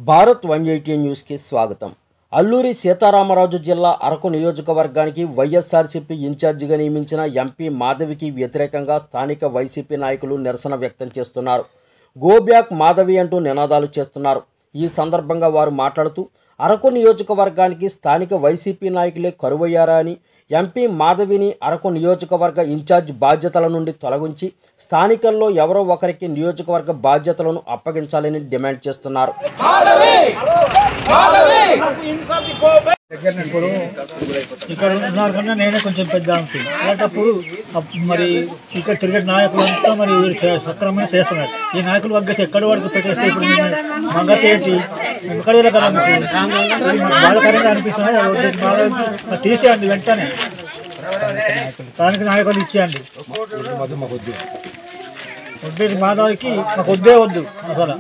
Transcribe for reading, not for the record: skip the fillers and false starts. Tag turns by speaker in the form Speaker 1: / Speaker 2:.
Speaker 1: భారత్ 180 న్యూస్కి స్వాగతం. అల్లూరి సీతారామరాజు జిల్లా అరకు నియోజకవర్గానికి వైఎస్ఆర్సీపీ ఇన్ఛార్జిగా నియమించిన ఎంపీ మాధవికి వ్యతిరేకంగా స్థానిక వైసీపీ నాయకులు నిరసన వ్యక్తం చేస్తున్నారు. గో బ్యాక్ మాధవి అంటూ నినాదాలు చేస్తున్నారు. ఈ సందర్భంగా వారు మాట్లాడుతూ అరకు నియోజకవర్గానికి స్థానిక వైసీపీ నాయకులే కరువయ్యారా అని, ఎంపీ మాధవిని అరకు నియోజకవర్గ ఇన్ఛార్జ్ బాధ్యతల నుండి తొలగించి స్థానికల్లో ఎవరో ఒకరికి నియోజకవర్గ బాధ్యతలను అప్పగించాలని డిమాండ్ చేస్తున్నారు.
Speaker 2: ఇప్పుడు ఇక్కడ ఉన్నారు కన్నా నేనే కొంచెం పెద్ద అలాంటప్పుడు మరి ఇక్కడ తిరిగే నాయకులంతా మరి సక్రమంగా చేస్తున్నారు. ఈ నాయకులు వగ్గేసి ఎక్కడి వరకు పెట్టేస్తే ఇప్పుడు మంగతి ఏంటి ఎక్కడ బాధకరంగా అనిపిస్తుంది. తీసేయండి వెంటనే స్థానిక నాయకులు ఇచ్చేయండి. వద్దు మాధవికి మాకు వద్దే వద్దు అసలు.